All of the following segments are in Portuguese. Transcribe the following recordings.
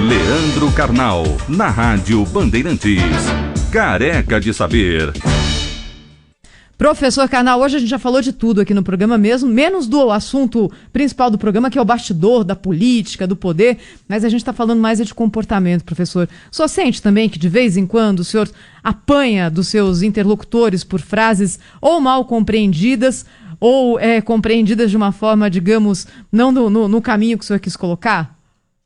Leandro Carnal, na Rádio Bandeirantes. Careca de Saber. Professor Carnal, hoje a gente já falou de tudo aqui no programa mesmo, menos do assunto principal do programa, que é o bastidor da política, do poder, mas a gente está falando mais de comportamento, professor. O senhor sente também que de vez em quando o senhor apanha dos seus interlocutores por frases ou mal compreendidas ou compreendidas de uma forma, digamos, não no caminho que o senhor quis colocar?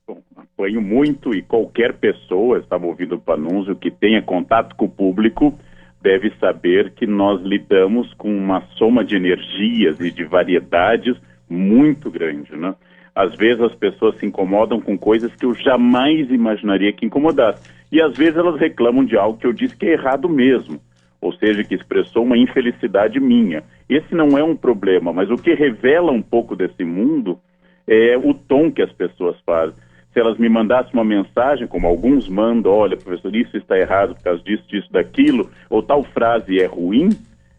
Bom, apanho muito, e qualquer pessoa, estava ouvindo o Panunzio, que tenha contato com o público, deve saber que nós lidamos com uma soma de energias e de variedades muito grande, né? Às vezes as pessoas se incomodam com coisas que eu jamais imaginaria que incomodasse. E às vezes elas reclamam de algo que eu disse que é errado mesmo, ou seja, que expressou uma infelicidade minha. Esse não é um problema, mas o que revela um pouco desse mundo é o tom que as pessoas fazem. Se elas me mandassem uma mensagem, como alguns mandam, olha, professor, isso está errado por causa disso, disso, daquilo, ou tal frase é ruim,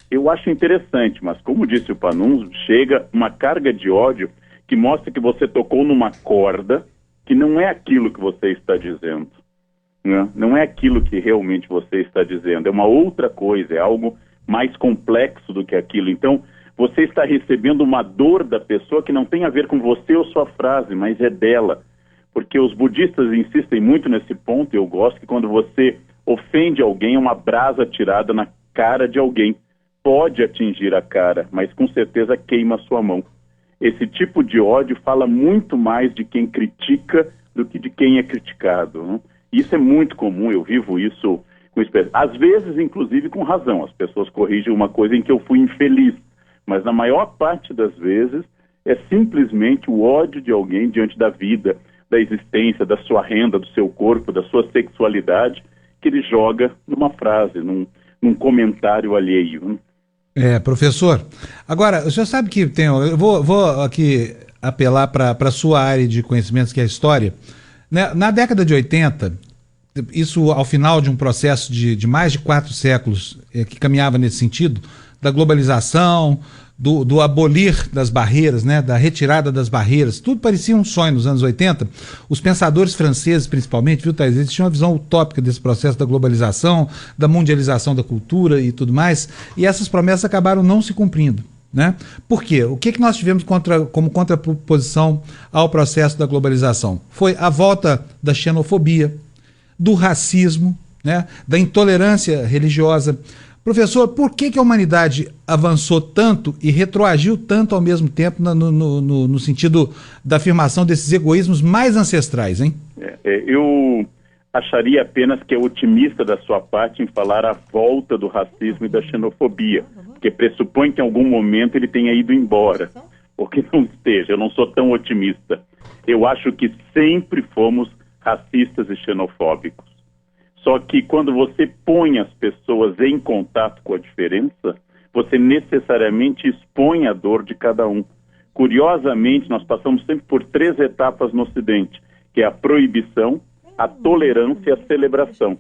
eu acho interessante, mas como disse o Panunzio, chega uma carga de ódio que mostra que você tocou numa corda que não é aquilo que você está dizendo, né? Não é aquilo que realmente você está dizendo, é uma outra coisa, é algo mais complexo do que aquilo. Então, você está recebendo uma dor da pessoa que não tem a ver com você ou sua frase, mas é dela. Porque os budistas insistem muito nesse ponto, e eu gosto que quando você ofende alguém, é uma brasa tirada na cara de alguém. Pode atingir a cara, mas com certeza queima a sua mão. Esse tipo de ódio fala muito mais de quem critica do que de quem é criticado, né? Isso é muito comum, eu vivo isso com experiência. Às vezes, inclusive, com razão. As pessoas corrigem uma coisa em que eu fui infeliz, mas na maior parte das vezes é simplesmente o ódio de alguém diante da vida, da existência, da sua renda, do seu corpo, da sua sexualidade, que ele joga numa frase, num comentário alheio. Professor, agora, o senhor sabe que eu vou aqui apelar para a sua área de conhecimentos, que é a história. Na década de 80, isso ao final de um processo de mais de 4 séculos que caminhava nesse sentido, da globalização, do abolir das barreiras, né, da retirada das barreiras, tudo parecia um sonho nos anos 80. Os pensadores franceses, principalmente, viu, Thais, eles tinham uma visão utópica desse processo da globalização, da mundialização da cultura e tudo mais, e essas promessas acabaram não se cumprindo, né? Por quê? O que nós tivemos como contraposição ao processo da globalização? Foi a volta da xenofobia, do racismo, né, da intolerância religiosa. Professor, por que a humanidade avançou tanto e retroagiu tanto ao mesmo tempo no sentido da afirmação desses egoísmos mais ancestrais, hein? Eu acharia apenas que é otimista da sua parte em falar a volta do racismo e da xenofobia, porque pressupõe que em algum momento ele tenha ido embora, ou que não esteja. Eu não sou tão otimista. Eu acho que sempre fomos racistas e xenofóbicos. Só que quando você põe as pessoas em contato com a diferença, você necessariamente expõe a dor de cada um. Curiosamente, nós passamos sempre por 3 etapas no Ocidente, que é a proibição, a tolerância e a celebração.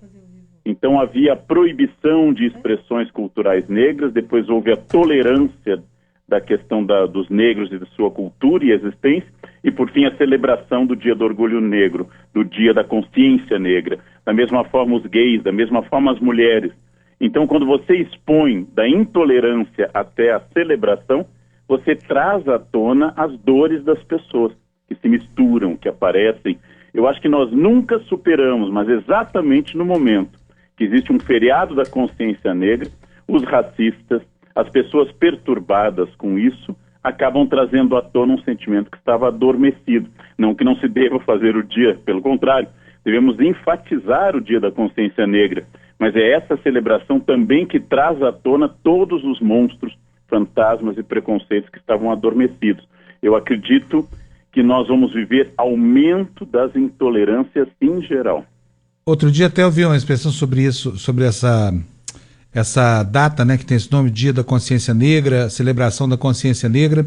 Então havia a proibição de expressões culturais negras, depois houve a tolerância da questão dos negros e de sua cultura e existência, e por fim a celebração do Dia do Orgulho Negro, do Dia da Consciência Negra. Da mesma forma os gays, da mesma forma as mulheres. Então, quando você expõe da intolerância até a celebração, você traz à tona as dores das pessoas que se misturam, que aparecem. Eu acho que nós nunca superamos, mas exatamente no momento que existe um feriado da consciência negra, os racistas, as pessoas perturbadas com isso, acabam trazendo à tona um sentimento que estava adormecido. Não que não se deva fazer o dia, pelo contrário, devemos enfatizar o Dia da Consciência Negra, mas é essa celebração também que traz à tona todos os monstros, fantasmas e preconceitos que estavam adormecidos. Eu acredito que nós vamos viver aumento das intolerâncias em geral. Outro dia até ouvi uma expressão sobre isso, sobre essa data, né, que tem esse nome, Dia da Consciência Negra, celebração da consciência negra.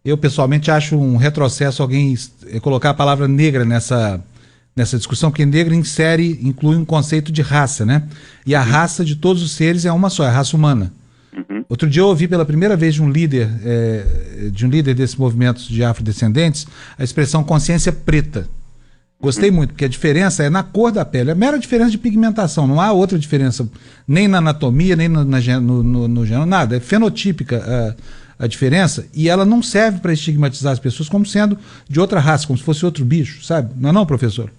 Eu, pessoalmente, acho um retrocesso alguém colocar a palavra negra nessa discussão, porque negra inclui um conceito de raça, né? E a raça de todos os seres é uma só, é a raça humana. Uhum. Outro dia eu ouvi pela primeira vez de um líder desses movimentos de afrodescendentes, a expressão consciência preta. Gostei muito, porque a diferença é na cor da pele. É mera diferença de pigmentação, não há outra diferença, nem na anatomia, nem no gênero, nada. É fenotípica a diferença, e ela não serve para estigmatizar as pessoas como sendo de outra raça, como se fosse outro bicho, sabe? Não é não, professor?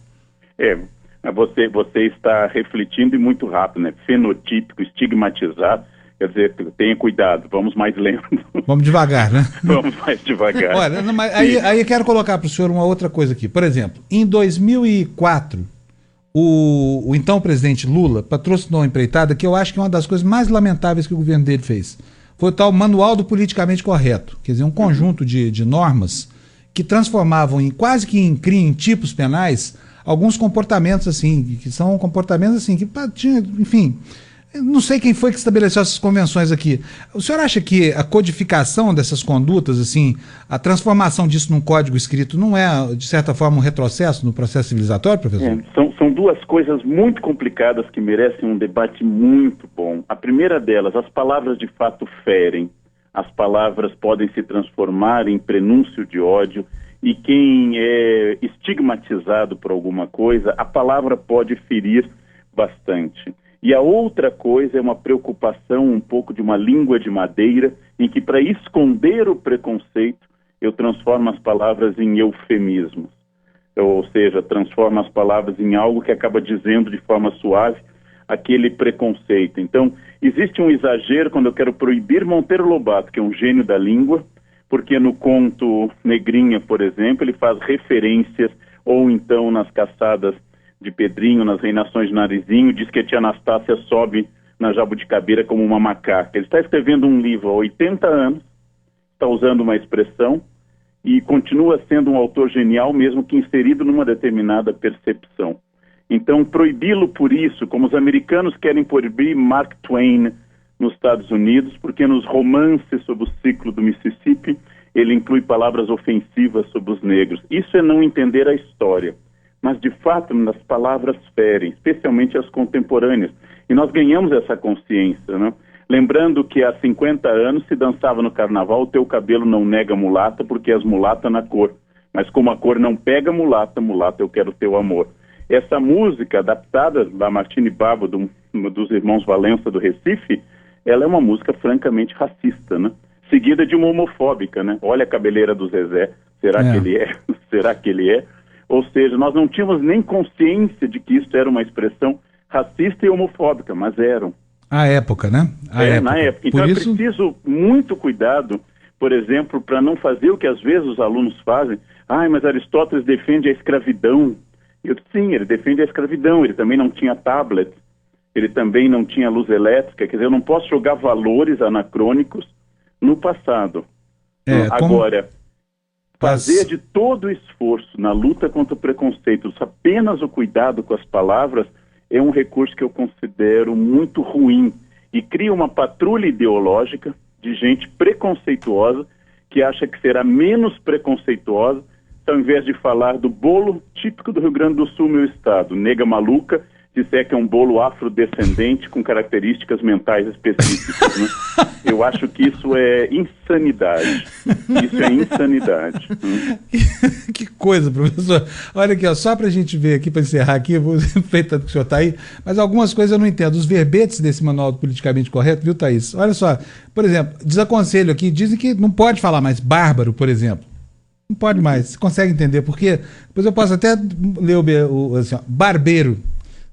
Você está refletindo e muito rápido, né? Fenotípico, estigmatizar, quer dizer, tenha cuidado, vamos mais lento. Vamos devagar, né? Vamos mais devagar. Olha, mas aí eu quero colocar para o senhor uma outra coisa aqui. Por exemplo, em 2004, o então presidente Lula patrocinou uma empreitada que eu acho que é uma das coisas mais lamentáveis que o governo dele fez. Foi o tal Manual do Politicamente Correto, quer dizer, um conjunto de normas que transformavam quase que em tipos penais alguns comportamentos assim, que são comportamentos assim, que enfim, não sei quem foi que estabeleceu essas convenções aqui. O senhor acha que a codificação dessas condutas, assim, a transformação disso num código escrito não é, de certa forma, um retrocesso no processo civilizatório, professor? São duas coisas muito complicadas que merecem um debate muito bom. A primeira delas, as palavras de fato ferem. As palavras podem se transformar em prenúncio de ódio, e quem é estigmatizado por alguma coisa, a palavra pode ferir bastante. E a outra coisa é uma preocupação um pouco de uma língua de madeira, em que para esconder o preconceito, eu transformo as palavras em eufemismos. Ou seja, transformo as palavras em algo que acaba dizendo de forma suave aquele preconceito. Então, existe um exagero quando eu quero proibir Monteiro Lobato, que é um gênio da língua, porque no conto Negrinha, por exemplo, ele faz referências, ou então nas caçadas de Pedrinho, nas reinações de Narizinho, diz que a tia Anastácia sobe na jabuticabeira como uma macaca. Ele está escrevendo um livro há 80 anos, está usando uma expressão e continua sendo um autor genial, mesmo que inserido numa determinada percepção. Então, proibi-lo por isso, como os americanos querem proibir Mark Twain nos Estados Unidos, porque nos romances sobre o ciclo do Mississippi, ele inclui palavras ofensivas sobre os negros. Isso é não entender a história. Mas, de fato, as palavras ferem, especialmente as contemporâneas. E nós ganhamos essa consciência, né? Lembrando que há 50 anos se dançava no carnaval, o teu cabelo não nega mulata, porque és mulata na cor. Mas como a cor não pega mulata, mulata eu quero teu amor. Essa música, adaptada da Martini Babo, dos irmãos Valença do Recife, ela é uma música francamente racista, né? Seguida de uma homofóbica, né? Olha a cabeleira do Zezé, será que ele é? Será que ele é? Ou seja, nós não tínhamos nem consciência de que isso era uma expressão racista e homofóbica, mas eram. À época, né? Na época. Então é preciso muito cuidado, por exemplo, para não fazer o que às vezes os alunos fazem. Mas Aristóteles defende a escravidão. Sim, ele defende a escravidão, ele também não tinha tablet, ele também não tinha luz elétrica, quer dizer, eu não posso jogar valores anacrônicos no passado. Agora, fazer de todo o esforço na luta contra o preconceito, apenas o cuidado com as palavras, é um recurso que eu considero muito ruim e cria uma patrulha ideológica de gente preconceituosa que acha que será menos preconceituosa se ao invés de falar do bolo típico do Rio Grande do Sul, meu estado, nega maluca, disser que é um bolo afrodescendente com características mentais específicas, né? Eu acho que isso é insanidade. Isso é insanidade. Que coisa, professor. Olha aqui, ó, só para a gente ver aqui, para encerrar aqui, eu vou aproveitar que o senhor está aí, mas algumas coisas eu não entendo. Os verbetes desse manual do politicamente correto, viu, Thaís? Olha só, por exemplo, desaconselho aqui, dizem que não pode falar mais bárbaro, por exemplo. Não pode mais. Você consegue entender por quê? Depois eu posso até ler assim, ó, barbeiro.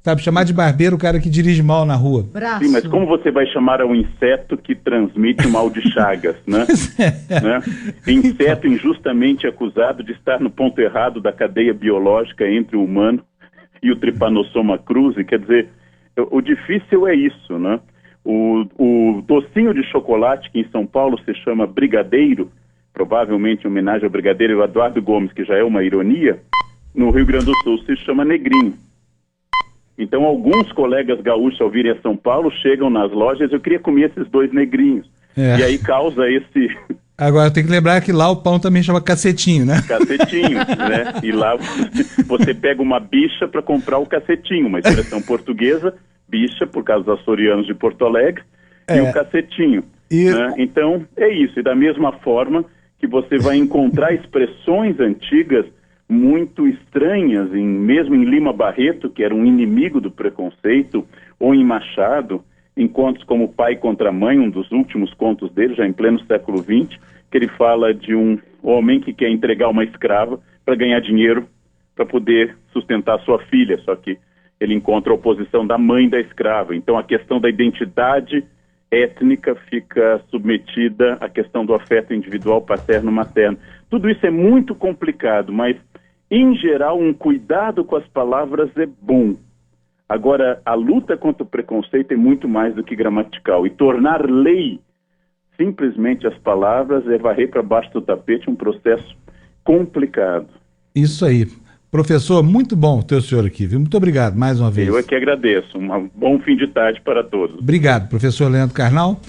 Sabe, chamar de barbeiro o cara que dirige mal na rua. Sim, mas como você vai chamar a um inseto que transmite o mal de Chagas, né? né? Inseto injustamente acusado de estar no ponto errado da cadeia biológica entre o humano e o Trypanosoma cruzi. Quer dizer, o difícil é isso, né? O docinho de chocolate que em São Paulo se chama brigadeiro, provavelmente em homenagem ao brigadeiro Eduardo Gomes, que já é uma ironia, no Rio Grande do Sul se chama negrinho. Então, alguns colegas gaúchos, ao virem a São Paulo, chegam nas lojas, eu queria comer esses dois negrinhos. E aí causa esse... Agora, tem que lembrar que lá o pão também chama cacetinho, né? Cacetinho, né? E lá você pega uma bicha para comprar o cacetinho, uma expressão portuguesa, bicha, por causa dos açorianos de Porto Alegre, e o cacetinho. Né? Então, é isso. E da mesma forma que você vai encontrar expressões antigas muito estranhas, mesmo em Lima Barreto, que era um inimigo do preconceito, ou em Machado, em contos como Pai contra Mãe, um dos últimos contos dele, já em pleno século XX, que ele fala de um homem que quer entregar uma escrava para ganhar dinheiro, para poder sustentar sua filha, só que ele encontra a oposição da mãe da escrava. Então a questão da identidade étnica fica submetida à questão do afeto individual, paterno-materno. Tudo isso é muito complicado, mas, em geral, um cuidado com as palavras é bom. Agora, a luta contra o preconceito é muito mais do que gramatical. E tornar lei simplesmente as palavras é varrer para baixo do tapete um processo complicado. Isso aí. Professor, muito bom ter o senhor aqui, viu? Muito obrigado mais uma vez. Eu é que agradeço. Um bom fim de tarde para todos. Obrigado, professor Leandro Carnal.